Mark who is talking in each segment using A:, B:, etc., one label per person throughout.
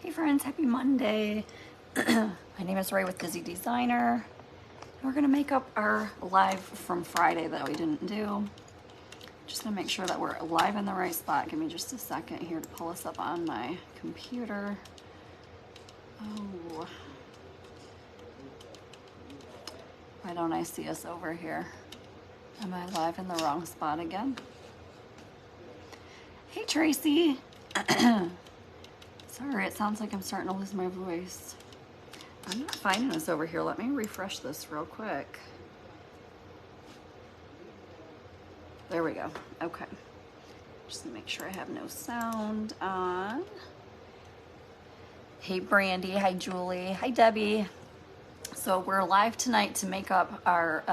A: Hey friends, happy Monday. My name is Ray with Dizzy Designer. We're gonna make up our live from Friday that we didn't do. Just gonna make sure that we're live in the right spot. Give me just a second here to pull us up on my computer. Oh, why don't I see us over here? Am I live in the wrong spot again? Hey Tracy. Sorry, it sounds like I'm starting to lose my voice. I'm not finding us over here. Let me refresh this real quick. There we go. Okay. Just to make sure I have no sound on. Hey Brandy, hi Julie, hi Debbie. So we're live tonight to make up our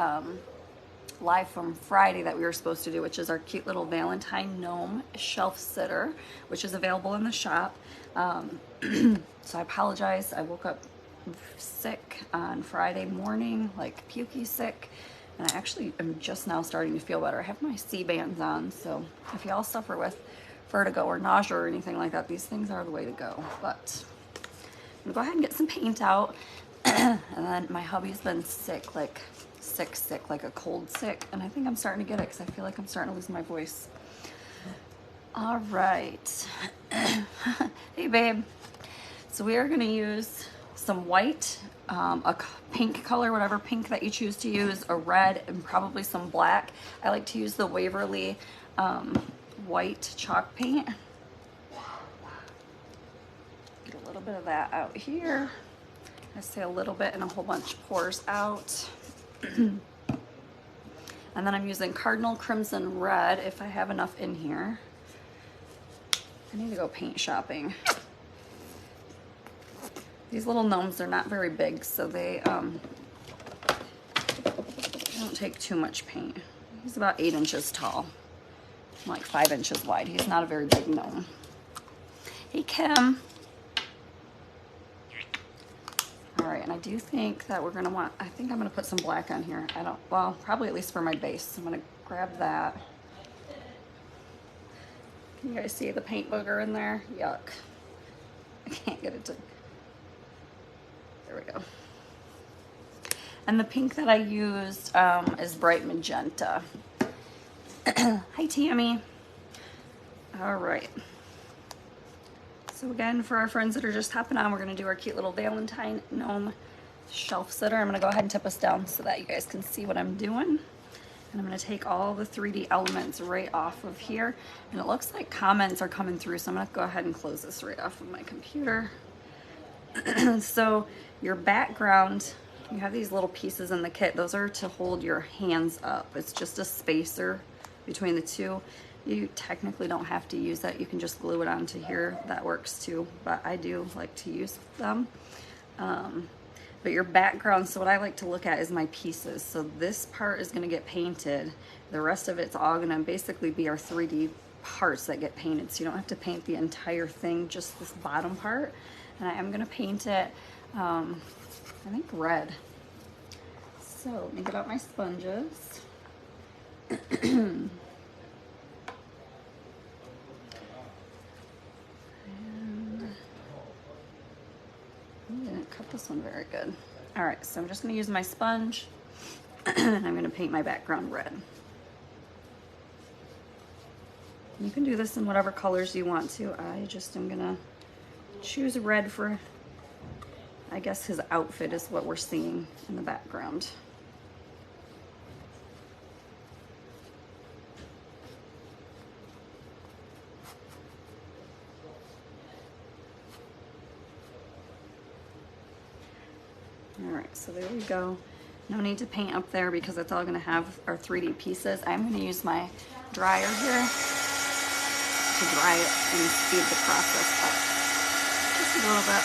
A: live from Friday that we were supposed to do, which is our cute little Valentine gnome shelf sitter, which is available in the shop. So I apologize. I woke up sick on Friday morning, like pukey sick, and I actually am just now starting to feel better. I have my C-bands on, so if y'all suffer with vertigo or nausea or anything like that, these things are the way to go. But I'm gonna go ahead and get some paint out. And then my hubby's been sick, like sick, like a cold sick, and I think I'm starting to get it because I feel like I'm starting to lose my voice. All right. Hey babe. So we are going to use some white, a pink color, whatever pink that you choose to use, a red, and probably some black. I like to use the Waverly white chalk paint. Get a little bit of that out here. I say a little bit and a whole bunch pours out. And then I'm using Cardinal Crimson Red if I have enough in here. I need to go paint shopping. These little gnomes are not very big, so they don't take too much paint. He's about 8 inches tall, like 5 inches wide. He's not a very big gnome. Hey Kim. All right, and I do think that we're gonna want, I think I'm gonna put some black on here. Well, probably at least for my base. I'm gonna grab that. Can you guys see the paint booger in there? Yuck. I can't get it to, there we go. And the pink that I used is bright magenta. Hi Tammy. All right. So again, for our friends that are just hopping on, we're gonna do our cute little Valentine gnome shelf sitter. I'm gonna go ahead and tip us down so that you guys can see what I'm doing. And I'm gonna take all the 3D elements right off of here. And it looks like comments are coming through, so I'm gonna go ahead and close this right off of my computer. So your background, you have these little pieces in the kit. Those are to hold your hands up. It's just a spacer between the two. You technically don't have to use that. You can just glue it onto here. That works too, but I do like to use them. But your background, so what I like to look at is my pieces. So this part is gonna get painted. The rest of it's all gonna basically be our 3D parts that get painted. So you don't have to paint the entire thing, just this bottom part. And I am gonna paint it, I think red. So let me get out my sponges. I didn't cut this one very good. All right, so I'm just gonna use my sponge and I'm gonna paint my background red. You can do this in whatever colors you want to. I just am gonna choose red for, I guess his outfit is what we're seeing in the background. All right, so there we go. No need to paint up there because it's all gonna have our 3D pieces. I'm gonna use my dryer here to dry it and speed the process up just a little bit.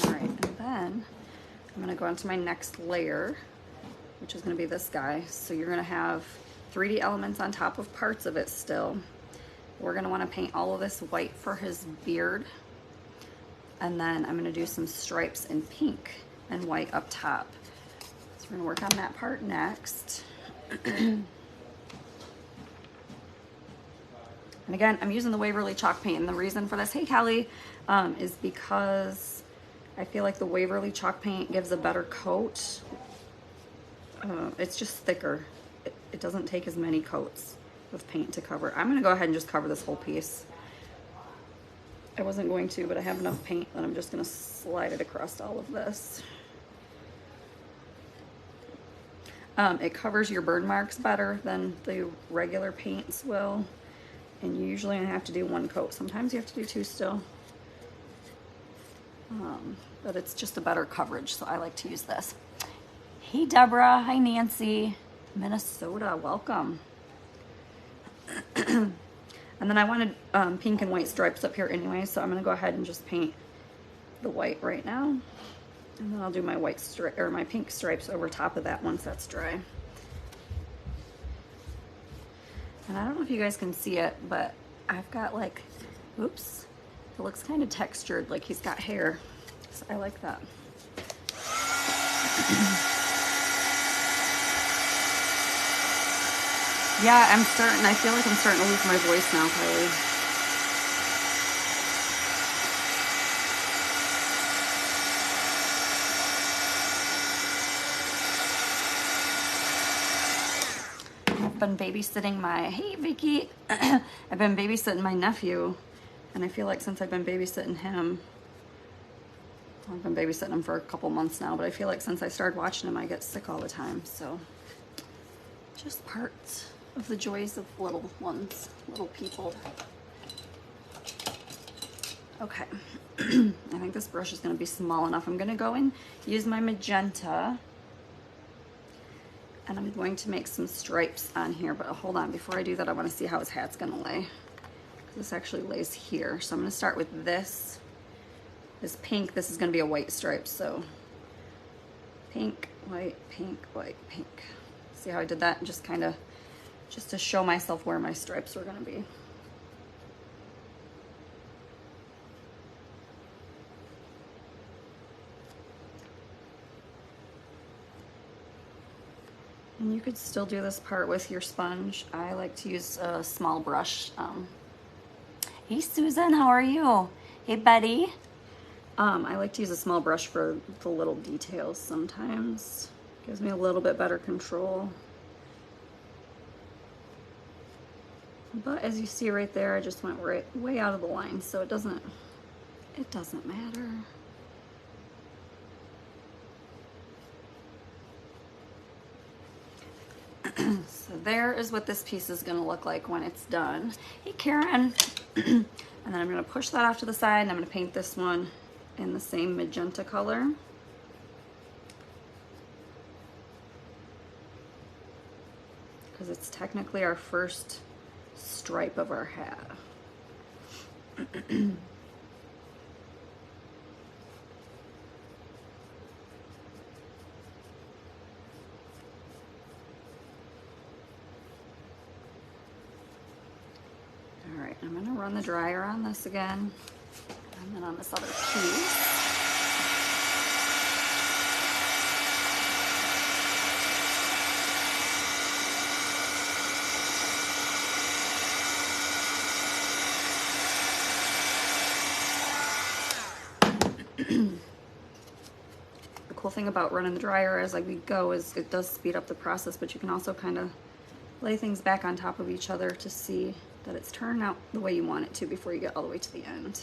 A: All right, and then I'm gonna go on to my next layer, which is gonna be this guy. So you're gonna have 3D elements on top of parts of it still. We're gonna wanna paint all of this white for his beard. And then I'm gonna do some stripes in pink and white up top. So we're gonna work on that part next. And again, I'm using the Waverly chalk paint, and the reason for this, hey Callie, is because I feel like the Waverly chalk paint gives a better coat. It's just thicker. It doesn't take as many coats of paint to cover. I'm gonna go ahead and just cover this whole piece. I wasn't going to, but I have enough paint that I'm just gonna slide it across all of this. It covers your burn marks better than the regular paints will. And you usually only have to do one coat. Sometimes you have to do two still. But it's just a better coverage, so I like to use this. Hey Deborah, hi Nancy. Minnesota, welcome. And then I wanted pink and white stripes up here anyway, so I'm gonna go ahead and just paint the white right now. And then I'll do my white stripe or my pink stripes over top of that once that's dry. And I don't know if you guys can see it, but I've got like, oops, it looks kind of textured, like he's got hair. So I like that. Yeah, I feel like I'm starting to lose my voice now, Kylie. Been babysitting hey Vicky, I've been babysitting my nephew, and I feel like since I've been babysitting him, I've been babysitting him for a couple months now, but I feel like since I started watching him I get sick all the time, so just parts of the joys of little ones, little people. Okay. I think this brush is going to be small enough. I'm going to go and use my magenta, and I'm going to make some stripes on here, but hold on, before I do that I want to see how his hat's going to lay. This actually lays here, so I'm going to start with this pink. This is going to be a white stripe, so pink, white, pink, white, pink. See how I did that? Just kind of, just to show myself where my stripes were going to be. And you could still do this part with your sponge. I like to use a small brush. Hey Susan, how are you? Hey Betty. I like to use a small brush for the little details sometimes. Gives me a little bit better control. But as you see right there, I just went way out of the line, so it doesn't matter. So there is what this piece is going to look like when it's done. Hey Karen. And then I'm going to push that off to the side, and I'm going to paint this one in the same magenta color. Because it's technically our first stripe of our hat. All right, I'm gonna run the dryer on this again, and then on this other piece. The cool thing about running the dryer as we go is it does speed up the process, but you can also kind of lay things back on top of each other to see that it's turned out the way you want it to before you get all the way to the end.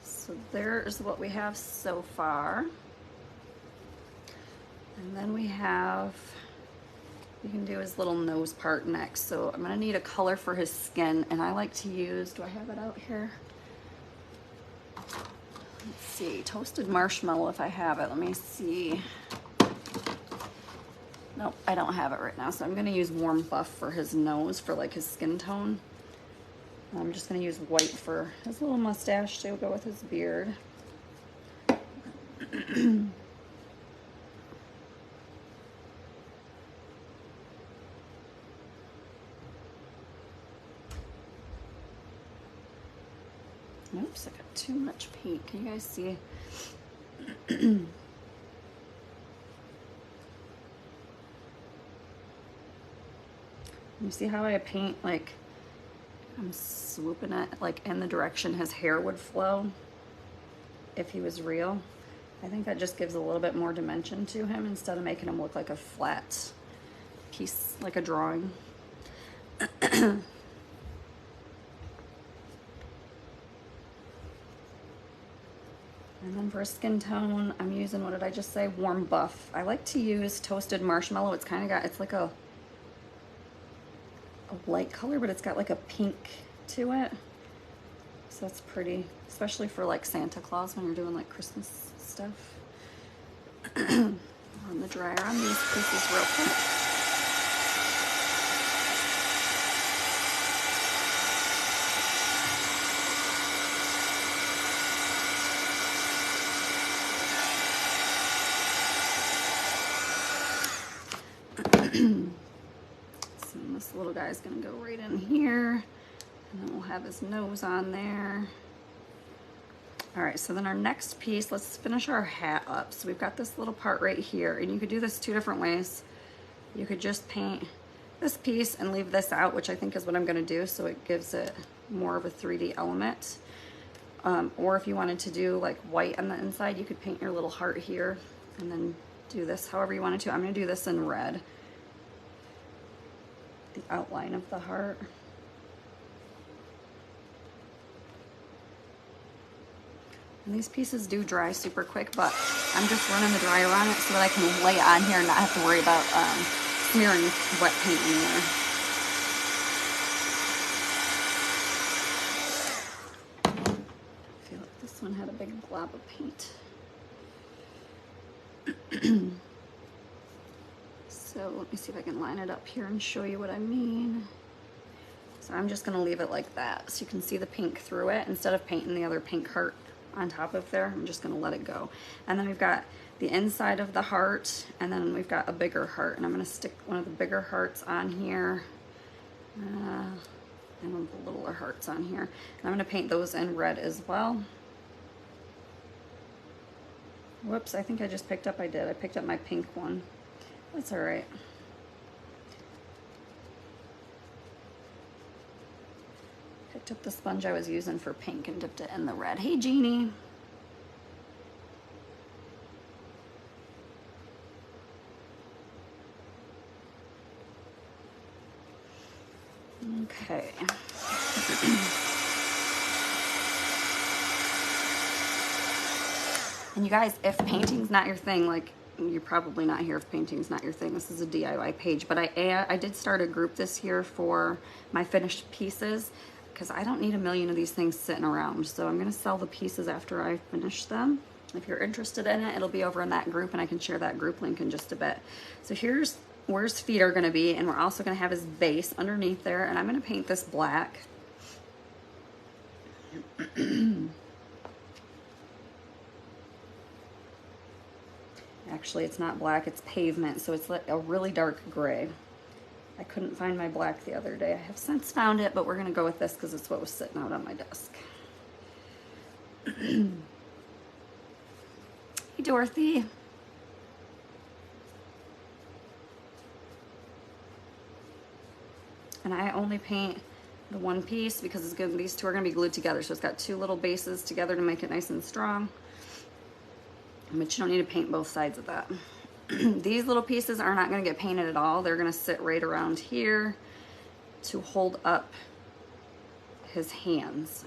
A: So there's what we have so far. And then we have, you can do his little nose part next. So I'm gonna need a color for his skin, and I like to use, do I have it out here? Let's see, toasted marshmallow if I have it. Let me see. Nope, I don't have it right now. So I'm gonna use warm buff for his nose, for like his skin tone. I'm just gonna use white for his little mustache to go with his beard. Oops, I got too much paint. Can you guys see? You see how I paint, like, I'm swooping it like in the direction his hair would flow if he was real. I think that just gives a little bit more dimension to him instead of making him look like a flat piece, like a drawing. And then for a skin tone, I'm using, what did I just say? Warm Buff. I like to use Toasted Marshmallow. It's kind of got, it's like a light color, but it's got like a pink to it. So that's pretty, especially for like Santa Claus when you're doing like Christmas stuff. On the dryer on these pieces real quick. So this little guy's gonna go right in here, and then we'll have his nose on there. All right, so then our next piece, let's finish our hat up. So we've got this little part right here, and you could do this two different ways. You could just paint this piece and leave this out, which I think is what I'm gonna do, so it gives it more of a 3D element. Or if you wanted to do like white on the inside, you could paint your little heart here and then do this however you wanted to. I'm gonna do this in red, the outline of the heart. And these pieces do dry super quick, but I'm just running the dryer on it so that I can lay it on here and not have to worry about smearing wet paint anywhere. I feel like this one had a big glob of paint. So let me see if I can line it up here and show you what I mean. So I'm just gonna leave it like that so you can see the pink through it instead of painting the other pink heart on top of there. I'm just gonna let it go. And then we've got the inside of the heart, and then we've got a bigger heart, and I'm gonna stick one of the bigger hearts on here, and one of the littler hearts on here. And I'm gonna paint those in red as well. Whoops, I think I just picked up, I picked up my pink one. That's all right. Picked up the sponge I was using for pink and dipped it in the red. Hey, Jeannie. Okay. And you guys, if painting's not your thing, like, you're probably not here if painting's not your thing. This is a DIY page, but I did start a group this year for my finished pieces because I don't need a million of these things sitting around. So I'm gonna sell the pieces after I finish them. If you're interested in it, it'll be over in that group, and I can share that group link in just a bit. So here's where his feet are gonna be, and we're also gonna have his base underneath there, and I'm gonna paint this black. Actually, it's not black, it's pavement, so it's like a really dark gray. I couldn't find my black the other day. I have since found it, but we're gonna go with this because it's what was sitting out on my desk. Hey, Dorothy. And I only paint the one piece because it's good. These two are gonna be glued together, so it's got two little bases together to make it nice and strong. But you don't need to paint both sides of that. These little pieces are not going to get painted at all. They're going to sit right around here to hold up his hands.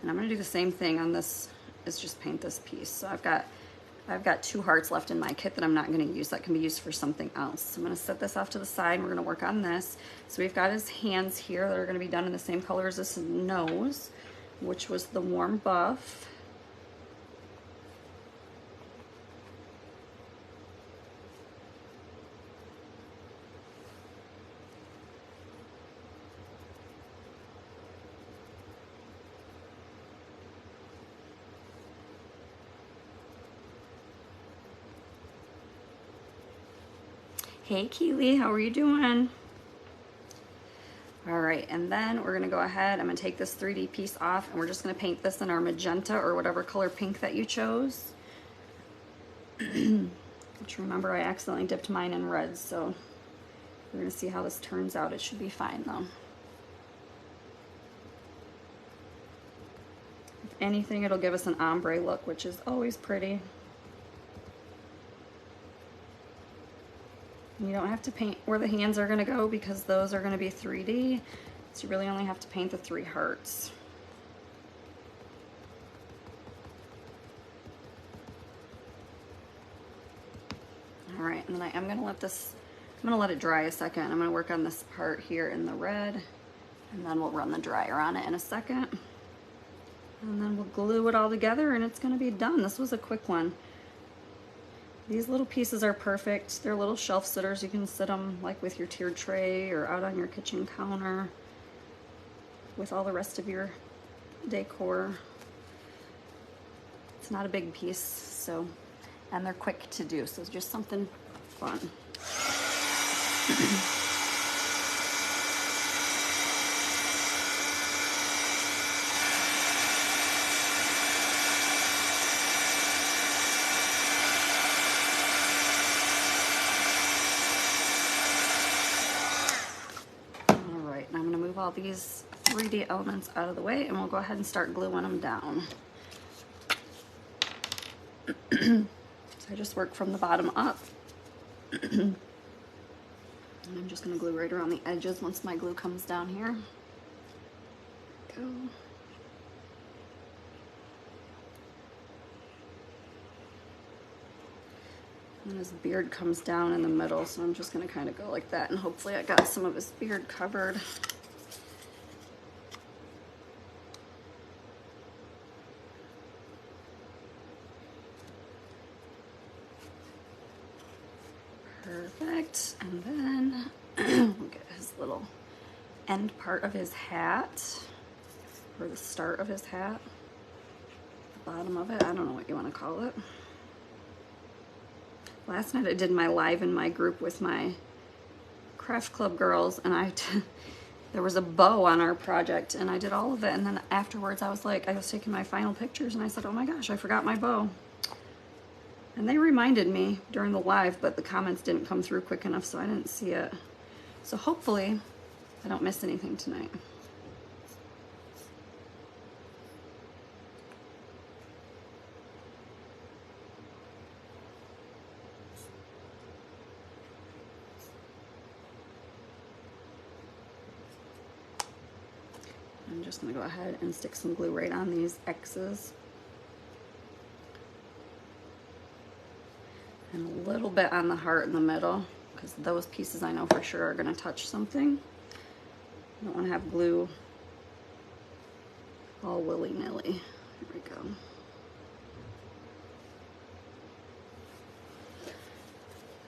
A: And I'm going to do the same thing on this, is just paint this piece. So I've got two hearts left in my kit that I'm not going to use. That can be used for something else. So I'm going to set this off to the side, and we're going to work on this. So we've got his hands here that are going to be done in the same color as his nose, which was the Warm Buff. Hey Keely, how are you doing? All right, and then we're gonna go ahead, I'm gonna take this 3D piece off and we're just gonna paint this in our magenta or whatever color pink that you chose. Which remember I accidentally dipped mine in red, so we're gonna see how this turns out. It should be fine though. If anything, it'll give us an ombre look, which is always pretty. You don't have to paint where the hands are gonna go because those are gonna be 3D. So you really only have to paint the 3 hearts. All right, and then I am gonna let this, I'm gonna let it dry a second. I'm gonna work on this part here in the red, and then we'll run the dryer on it in a second. And then we'll glue it all together and it's gonna be done. This was a quick one. These little pieces are perfect. They're little shelf sitters. You can sit them like with your tiered tray or out on your kitchen counter with all the rest of your decor. It's not a big piece, so, and they're quick to do, so it's just something fun. All these 3D elements out of the way and we'll go ahead and start gluing them down. So I just work from the bottom up. And I'm just going to glue right around the edges once my glue comes down here. Go. And his beard comes down in the middle, so I'm just going to kind of go like that and hopefully I got some of his beard covered. Perfect, and then we'll get his little end part of his hat, or the start of his hat, the bottom of it, I don't know what you want to call it. Last night I did my live in my group with my craft club girls, and there was a bow on our project, and I did all of it, and then afterwards I was taking my final pictures, and I said, oh my gosh, I forgot my bow. And they reminded me during the live, but the comments didn't come through quick enough, so I didn't see it. So hopefully I don't miss anything tonight. I'm just going to go ahead and stick some glue right on these X's. And a little bit on the heart in the middle, because those pieces I know for sure are going to touch something. I don't want to have glue all willy-nilly. There we go.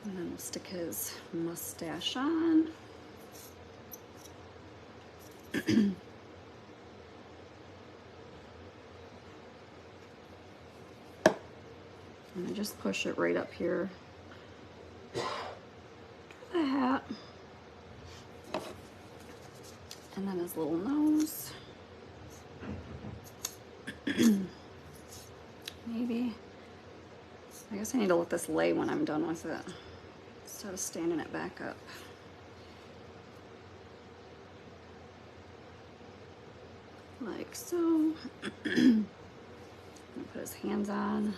A: And then we'll stick his mustache on. And I just push it right up here to the hat. And then his little nose. Maybe. I guess I need to let this lay when I'm done with it, instead of standing it back up. Like so. I'm gonna put his hands on.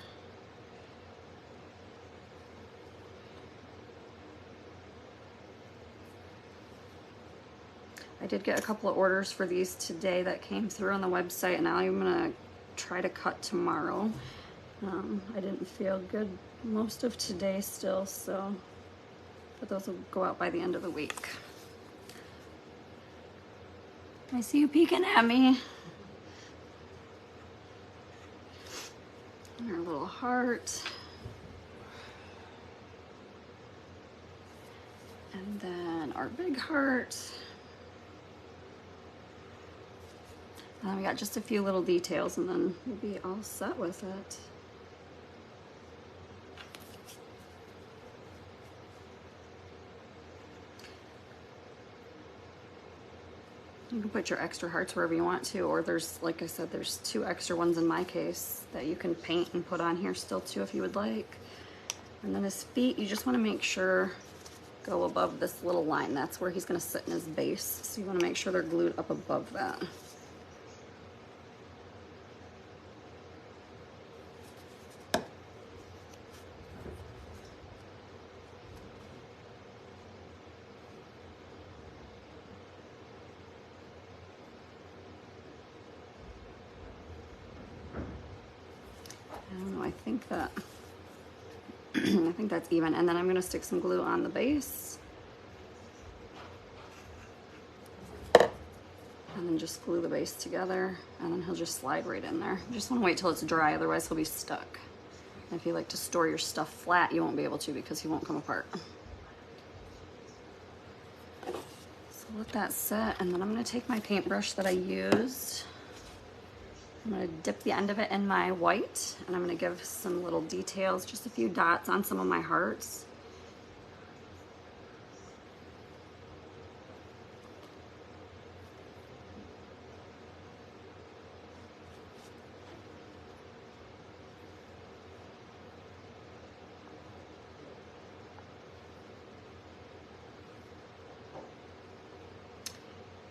A: I did get a couple of orders for these today that came through on the website, and I'm gonna try to cut tomorrow. I didn't feel good most of today still, so, but those will go out by the end of the week. I see you peeking at me. And our little heart. And then our big heart. And then we got just a few little details and then we'll be all set with it. You can put your extra hearts wherever you want to, or there's, like I said, there's 2 extra ones in my case that you can paint and put on here still too if you would like. And then his feet, you just want to make sure go above this little line. That's where he's going to sit in his base. So you want to make sure they're glued up above that. I don't know, I think that I think that's even. And then I'm going to stick some glue on the base. And then just glue the base together, and then he'll just slide right in there. You just want to wait till it's dry, otherwise he'll be stuck. And if you like to store your stuff flat, you won't be able to because he won't come apart. So let that set, and then I'm going to take my paintbrush that I used. I'm going to dip the end of it in my white, and I'm going to give some little details, just a few dots on some of my hearts.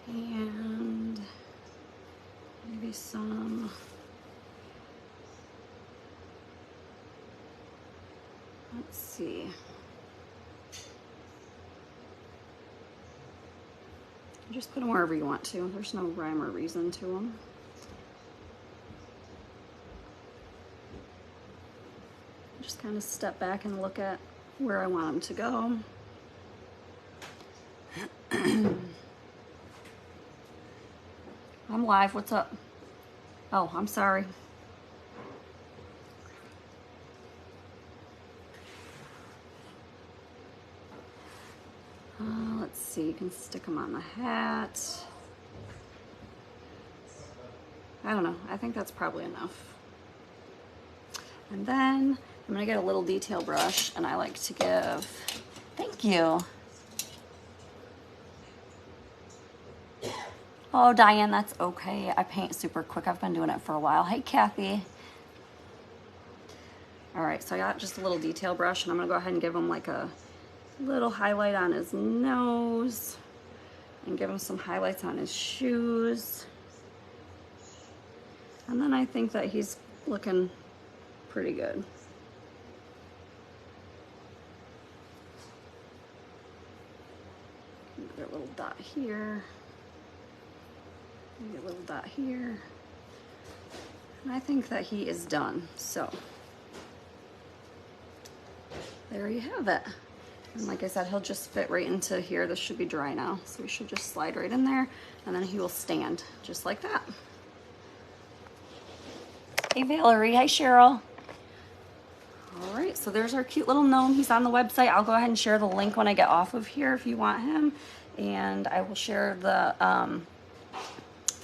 A: And maybe some let's see. Just put them wherever you want to. There's no rhyme or reason to them. Just kind of step back and look at where I want them to go. I'm live, what's up? Oh, I'm sorry. Let's see, you can stick them on the hat. I don't know, I think that's probably enough. And then I'm gonna get a little detail brush, and I like to give, thank you. Oh, Diane, that's okay. I paint super quick. I've been doing it for a while. Hey, Kathy. All right, so I got just a little detail brush, and I'm gonna go ahead and give him like a little highlight on his nose, and give him some highlights on his shoes. And then I think that he's looking pretty good. Get a little dot here. Maybe a little dot here. And I think that he is done. So there you have it. And like I said, he'll just fit right into here. This should be dry now. So we should just slide right in there, and then he will stand just like that. Hey, Valerie. Hi, Cheryl. All right, so there's our cute little gnome. He's on the website. I'll go ahead and share the link when I get off of here if you want him. And I will share the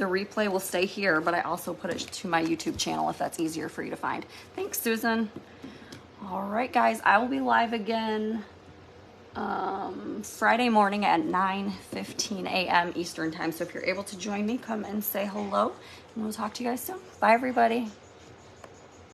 A: replay will stay here, but I also put it to my YouTube channel if that's easier for you to find. Thanks, Susan. All right, guys, I will be live again Friday morning at 9:15 a.m. Eastern time. So if you're able to join me, come and say hello, and we'll talk to you guys soon. Bye, everybody.